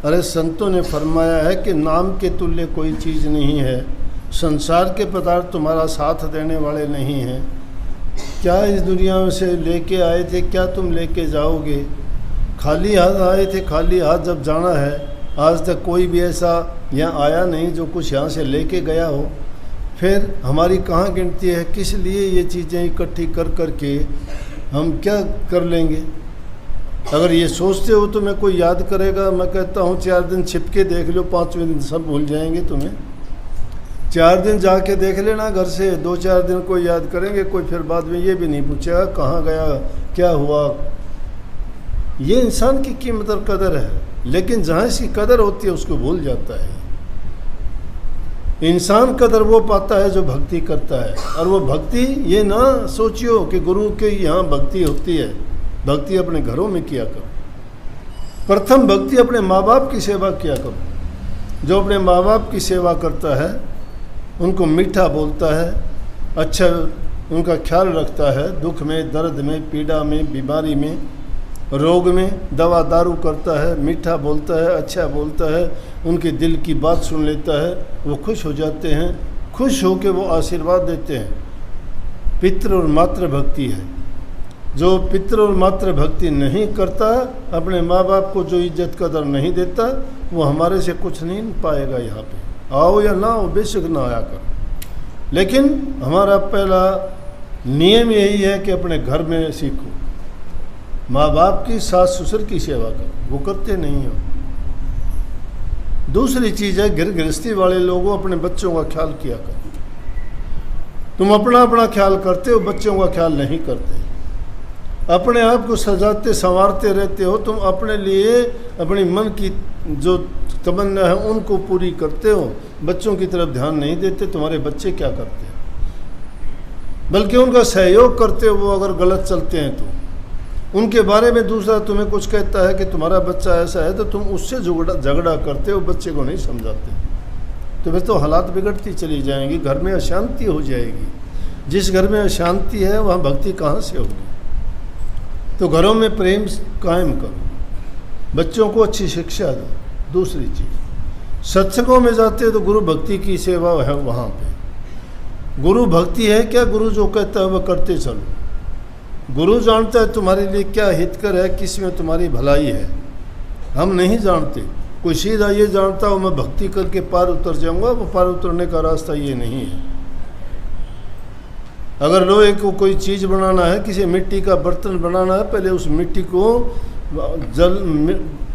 अरे संतों ने फरमाया है कि नाम के तुल्य कोई चीज़ नहीं है, संसार के पदार्थ तुम्हारा साथ देने वाले नहीं हैं। क्या इस दुनिया में से लेके आए थे, क्या तुम लेके जाओगे? खाली हाथ आए थे, खाली हाथ जब जाना है। आज तक कोई भी ऐसा यहाँ आया नहीं जो कुछ यहाँ से लेके गया हो। फिर हमारी कहाँ गिनती है? किस लिए ये चीज़ें इकट्ठी कर कर के हम क्या कर लेंगे? अगर ये सोचते हो तो मैं कोई याद करेगा? मैं कहता हूँ 4 दिन छिप के देख लो, 5वें दिन सब भूल जाएंगे तुम्हें। 4 दिन जाके देख लेना घर से, 2-4 दिन कोई याद करेंगे, कोई फिर बाद में ये भी नहीं पूछेगा कहाँ गया, क्या हुआ। ये इंसान की कीमत और कदर है, लेकिन जहाँ इसकी कदर होती है उसको भूल जाता है। इंसान कदर वो पाता है जो भक्ति करता है। और वो भक्ति ये ना सोचियो कि गुरु के यहाँ भक्ति होती है। भक्ति अपने घरों में किया करो। प्रथम भक्ति अपने माँ बाप की सेवा किया करो। जो अपने माँ बाप की सेवा करता है, उनको मीठा बोलता है, अच्छा उनका ख्याल रखता है, दुख में, दर्द में, पीड़ा में, बीमारी में, रोग में दवा दारू करता है, मीठा बोलता है, अच्छा बोलता है, उनके दिल की बात सुन लेता है, वो खुश हो जाते हैं। खुश होकर वो आशीर्वाद देते हैं। पितृ और मातृ भक्ति है। जो पितृ और मातृ भक्ति नहीं करता, अपने माँ बाप को जो इज्जत कदर नहीं देता, वो हमारे से कुछ नहीं पाएगा। यहाँ पे आओ या ना आओ, बेशक ना आया कर। लेकिन हमारा पहला नियम यही है कि अपने घर में सीखो। माँ बाप की, सास ससुर की सेवा करो, वो करते नहीं हो। दूसरी चीज़ है, गृहस्थी वाले लोगों अपने बच्चों का ख्याल किया करो। तुम अपना अपना ख्याल करते हो, बच्चों का ख्याल नहीं करते। अपने आप को सजाते संवारते रहते हो, तुम अपने लिए अपनी मन की जो तमन्ना है उनको पूरी करते हो, बच्चों की तरफ ध्यान नहीं देते। तुम्हारे बच्चे क्या करते हैं? बल्कि उनका सहयोग करते हो। वो अगर गलत चलते हैं तो उनके बारे में दूसरा तुम्हें कुछ कहता है कि तुम्हारा बच्चा ऐसा है, तो तुम उससे झगड़ा करते हो, बच्चे को नहीं समझाते। तो फिर तो हालात बिगड़ती चली जाएंगी, घर में अशांति हो जाएगी। जिस घर में अशांति है वहाँ भक्ति कहाँ से होगी? तो घरों में प्रेम कायम करो, बच्चों को अच्छी शिक्षा दो। दूसरी चीज़, सत्संगों में जाते हो तो गुरु भक्ति की सेवा है। वहाँ पे गुरु भक्ति है क्या? गुरु जो कहता है वह करते चलो। गुरु जानता है तुम्हारे लिए क्या हितकर है, किस में तुम्हारी भलाई है। हम नहीं जानते। कोई सीधा ये जानता हो मैं भक्ति करके पार उतर जाऊंगा, वो पार उतरने का रास्ता ये नहीं है। अगर लोहे को कोई चीज़ बनाना है, किसी मिट्टी का बर्तन बनाना है, पहले उस मिट्टी को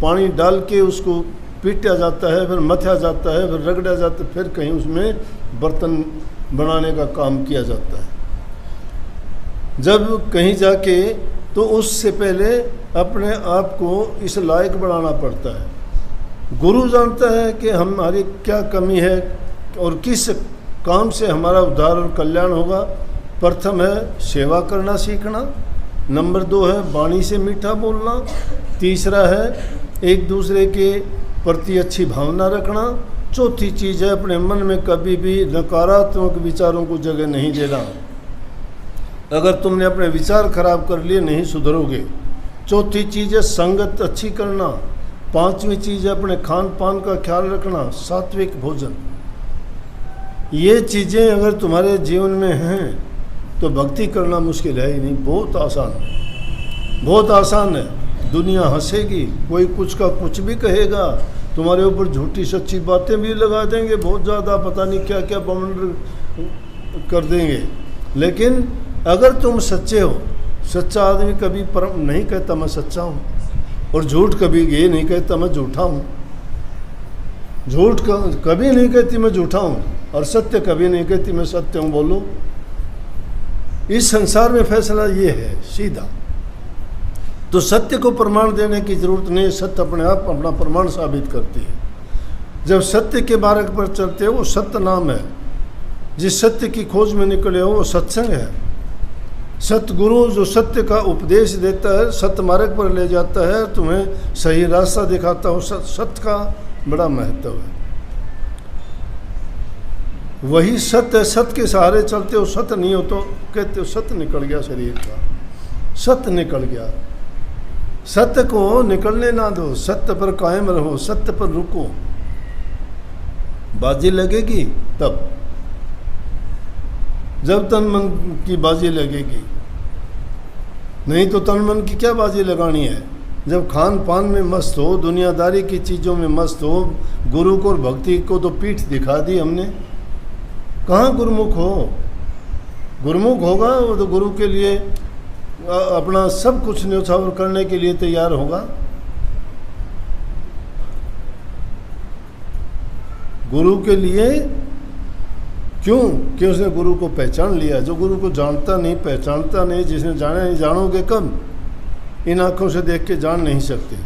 पानी डाल के उसको पीटा जाता है, फिर मथा जाता है, फिर रगड़ा जाता है, फिर कहीं उसमें बर्तन बनाने का काम किया जाता है। जब कहीं जाके तो उससे पहले अपने आप को इस लायक बनाना पड़ता है। गुरु जानता है कि हमारी क्या कमी है और किस काम से हमारा उद्धार और कल्याण होगा। प्रथम है सेवा करना सीखना, नंबर 2 है वाणी से मीठा बोलना, तीसरा है एक दूसरे के प्रति अच्छी भावना रखना, चौथी चीज़ है अपने मन में कभी भी नकारात्मक विचारों को जगह नहीं देना। अगर तुमने अपने विचार खराब कर लिए नहीं सुधरोगे। चौथी चीज़ है संगत अच्छी करना। पांचवी चीज़ है अपने खान पान का ख्याल रखना, सात्विक भोजन। ये चीज़ें अगर तुम्हारे जीवन में हैं तो भक्ति करना मुश्किल है ही नहीं, बहुत आसान है, बहुत आसान है। दुनिया हंसेगी, कोई कुछ का कुछ भी कहेगा, तुम्हारे ऊपर झूठी सच्ची बातें भी लगा देंगे, बहुत ज़्यादा पता नहीं क्या क्या बमंड कर देंगे। लेकिन अगर तुम सच्चे हो, सच्चा आदमी कभी परम नहीं कहता मैं सच्चा हूँ, और झूठ कभी ये नहीं कहता मैं झूठा हूँ। झूठ कभी नहीं कहती मैं झूठा हूँ, और सत्य कभी नहीं कहती मैं सत्य हूँ। बोलो, इस संसार में फैसला ये है सीधा। तो सत्य को प्रमाण देने की जरूरत नहीं, सत्य अपने आप अपना प्रमाण साबित करती है। जब सत्य के मार्ग पर चलते हो वो सत्य नाम है। जिस सत्य की खोज में निकले हो वो सत्संग है। सतगुरु जो सत्य का उपदेश देता है, सत्य मार्ग पर ले जाता है, तुम्हें सही रास्ता दिखाता हो, सत्य का बड़ा महत्व है। वही सत्य है, सत्य के सहारे चलते हो। सत्य नहीं हो तो कहते हो सत्य निकल गया शरीर का, सत्य निकल गया। सत्य को निकलने ना दो, सत्य पर कायम रहो, सत्य पर रुको। बाजी लगेगी तब, जब तन मन की बाजी लगेगी, नहीं तो तन मन की क्या बाजी लगानी है। जब खान पान में मस्त हो, दुनियादारी की चीज़ों में मस्त हो, गुरु को और भक्ति को तो पीठ दिखा दी हमने। कहाँ गुरुमुख हो? गुरुमुख होगा वो तो गुरु के लिए अपना सब कुछ न्यौछावर करने के लिए तैयार होगा। गुरु के लिए क्यों? कि उसने गुरु को पहचान लिया। जो गुरु को जानता नहीं, पहचानता नहीं, जिसने जाना नहीं, जानोगे कब? इन आँखों से देख के जान नहीं सकते।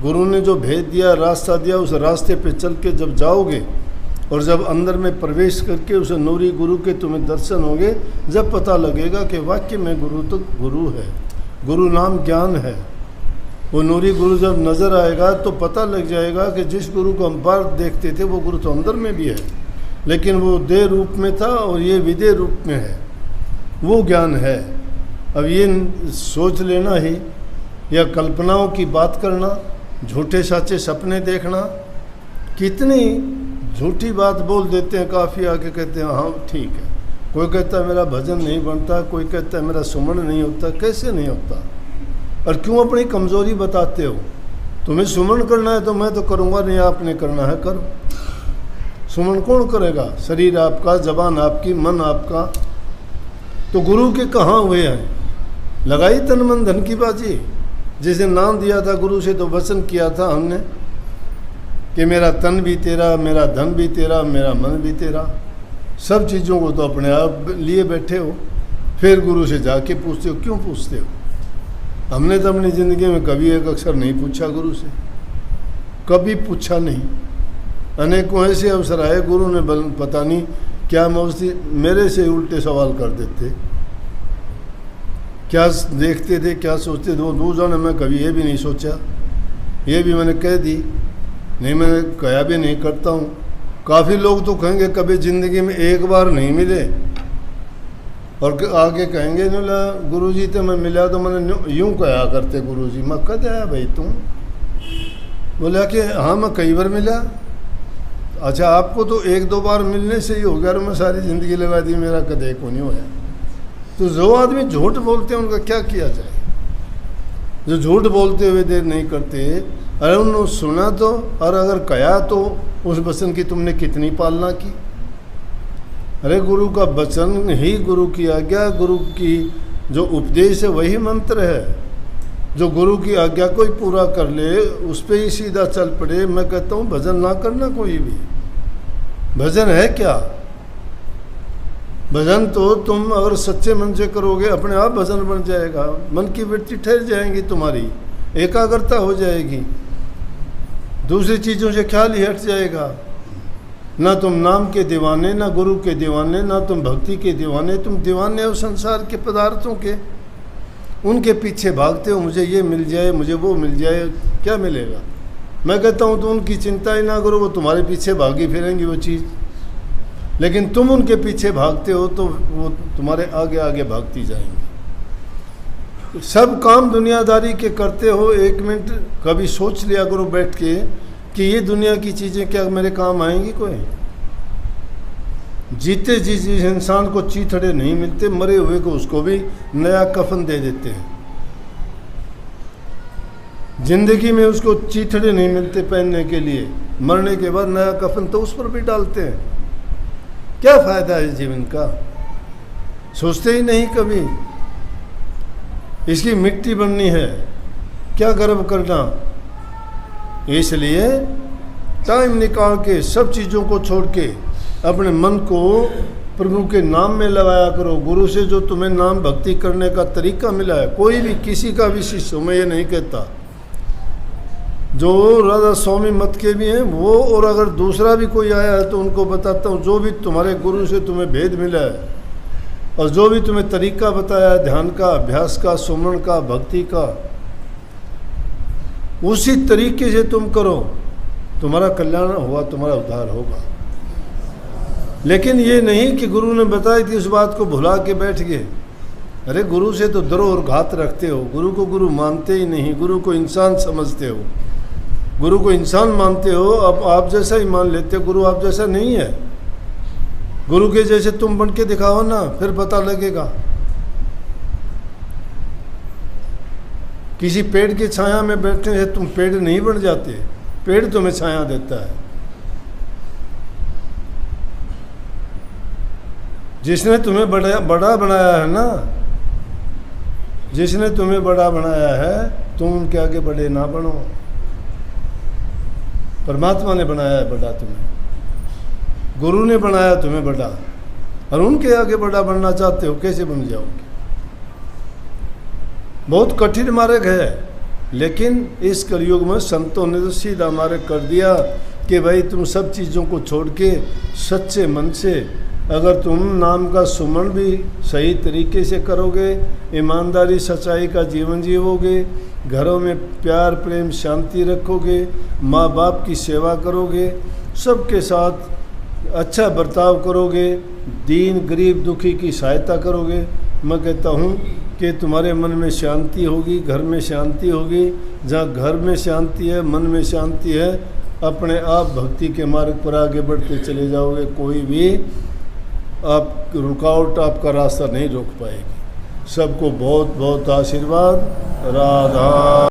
गुरु ने जो भेद दिया, रास्ता दिया, उस रास्ते पे चल के जब जाओगे और जब अंदर में प्रवेश करके उस नूरी गुरु के तुम्हें दर्शन होंगे, जब पता लगेगा कि वाकई में गुरु तो गुरु है, गुरु नाम ज्ञान है। वो नूरी गुरु जब नज़र आएगा तो पता लग जाएगा कि जिस गुरु को हम बाहर देखते थे वो गुरु तो अंदर में भी है, लेकिन वो देह रूप में था और ये विदेह रूप में है। वो ज्ञान है। अब ये सोच लेना ही या कल्पनाओं की बात करना, झूठे साचे सपने देखना, कितनी झूठी बात बोल देते हैं। काफ़ी आके कहते हैं हाँ ठीक है। कोई कहता है मेरा भजन नहीं बनता, कोई कहता है मेरा सुमन नहीं होता। कैसे नहीं होता? और क्यों अपनी कमज़ोरी बताते हो? तुम्हें सुमन करना है तो मैं तो करूँगा नहीं, आपने करना है करो। सुमन कौन करेगा? शरीर आपका, जबान आपकी, मन आपका। तो गुरु के कहाँ हुए हैं? लगाई तन मन धन की बाजी। जिसे नाम दिया था गुरु से तो वचन किया था हमने कि मेरा तन भी तेरा, मेरा धन भी तेरा, मेरा मन भी तेरा। सब चीज़ों को तो अपने आप लिए बैठे हो, फिर गुरु से जाके पूछते हो। क्यों पूछते हो? हमने तो अपनी ज़िंदगी में कभी एक अक्षर नहीं पूछा गुरु से, कभी पूछा नहीं। अनेकों ऐसे अवसर आए, गुरु ने पता नहीं क्या मौसी मेरे से उल्टे सवाल कर देते, क्या देखते थे, क्या सोचते थे वो दूसरों ने। मैं कभी ये भी नहीं सोचा, ये भी मैंने कह दी नहीं, मैंने कहा भी नहीं करता हूँ। काफ़ी लोग तो कहेंगे कभी ज़िंदगी में एक बार नहीं मिले, और आगे कहेंगे नहीं गुरुजी तो मैं मिला तो मैंने यूँ कहा करते गुरुजी। मैं कद आया भाई तुम? बोला कि हाँ मैं कई बार मिला। अच्छा आपको तो एक दो बार मिलने से ही हो गया और मैं सारी ज़िंदगी लगा दी, मेरा कदे को नहीं होया। तो जो आदमी झूठ बोलते हैं उनका क्या किया जाए? जो झूठ बोलते हुए देर नहीं करते, अरे उन्होंने सुना तो, और अगर कहा तो उस वचन की तुमने कितनी पालना की? अरे गुरु का वचन ही गुरु की आज्ञा, गुरु की जो उपदेश है वही मंत्र है। जो गुरु की आज्ञा को ही पूरा कर ले, उस पर ही सीधा चल पड़े। मैं कहता हूँ भजन ना करना कोई भी। भजन है क्या? भजन तो तुम अगर सच्चे मन से करोगे अपने आप भजन बन जाएगा। मन की वृत्ति ठहर जाएंगी, तुम्हारी एकाग्रता हो जाएगी, दूसरी चीज़ों से ख्याल ही हट जाएगा। ना तुम नाम के दीवाने, ना गुरु के दीवाने, ना तुम भक्ति के दीवाने। तुम दीवाने हो संसार के पदार्थों के, उनके पीछे भागते हो। मुझे ये मिल जाए, मुझे वो मिल जाए। क्या मिलेगा? मैं कहता हूँ तो उनकी चिंता ही ना करो, वो तुम्हारे पीछे भागी फिरेंगी वो चीज़। लेकिन तुम उनके पीछे भागते हो तो वो तुम्हारे आगे आगे भागती जाएंगी। सब काम दुनियादारी के करते हो। एक मिनट कभी सोच लिया करो बैठ के कि ये दुनिया की चीज़ें क्या मेरे काम आएंगी? कोई जीते जी जिस इंसान को चीथड़े नहीं मिलते, मरे हुए को उसको भी नया कफन दे देते हैं। जिंदगी में उसको चीथड़े नहीं मिलते पहनने के लिए, मरने के बाद नया कफन तो उस पर भी डालते हैं। क्या फायदा है जीवन का? सोचते ही नहीं कभी। इसकी मिट्टी बननी है, क्या गर्व करना। इसलिए टाइम निकाल के सब चीज़ों को छोड़ के अपने मन को प्रभु के नाम में लगाया करो। गुरु से जो तुम्हें नाम भक्ति करने का तरीका मिला है, कोई भी किसी का भी शिष्य हो, मैं ये नहीं कहता, जो राधा स्वामी मत के भी हैं वो, और अगर दूसरा भी कोई आया है तो उनको बताता हूँ, जो भी तुम्हारे गुरु से तुम्हें भेद मिला है और जो भी तुम्हें तरीका बताया है ध्यान का, अभ्यास का, सुमरण का, भक्ति का, उसी तरीके से तुम करो, तुम्हारा कल्याण हुआ, तुम्हारा उद्धार होगा। लेकिन ये नहीं कि गुरु ने बताई थी उस बात को भुला के बैठ गए। अरे गुरु से तो द्रोह और घात रखते हो, गुरु को गुरु मानते ही नहीं, गुरु को इंसान समझते हो, गुरु को इंसान मानते हो। अब आप जैसा ही मान लेते हो, गुरु आप जैसा नहीं है। गुरु के जैसे तुम बन के दिखाओ ना, फिर पता लगेगा। किसी पेड़ की छाया में बैठने से तुम पेड़ नहीं बन जाते, पेड़ तुम्हें छाया देता है। जिसने तुम्हें बड़ा बनाया है ना, जिसने तुम्हें बड़ा बनाया है, तुम उनके आगे बड़े ना बनो। परमात्मा ने बनाया है बड़ा तुम्हें, गुरु ने बनाया तुम्हें बड़ा, और उनके आगे बड़ा बनना चाहते हो, कैसे बन जाओगे? बहुत कठिन मार्ग है, लेकिन इस कलयुग में संतों ने तो सीधा मार्ग कर दिया कि भाई तुम सब चीज़ों को छोड़ के सच्चे मन से अगर तुम नाम का सुमन भी सही तरीके से करोगे, ईमानदारी सच्चाई का जीवन जीवोगे, घरों में प्यार प्रेम शांति रखोगे, माँ बाप की सेवा करोगे, सबके साथ अच्छा बर्ताव करोगे, दीन गरीब दुखी की सहायता करोगे, मैं कहता हूँ कि तुम्हारे मन में शांति होगी, घर में शांति होगी। जहाँ घर में शांति है, मन में शांति है, अपने आप भक्ति के मार्ग पर आगे बढ़ते चले जाओगे। कोई भी आप रुकावट आपका रास्ता नहीं रोक पाएगी। सबको बहुत बहुत आशीर्वाद। राधा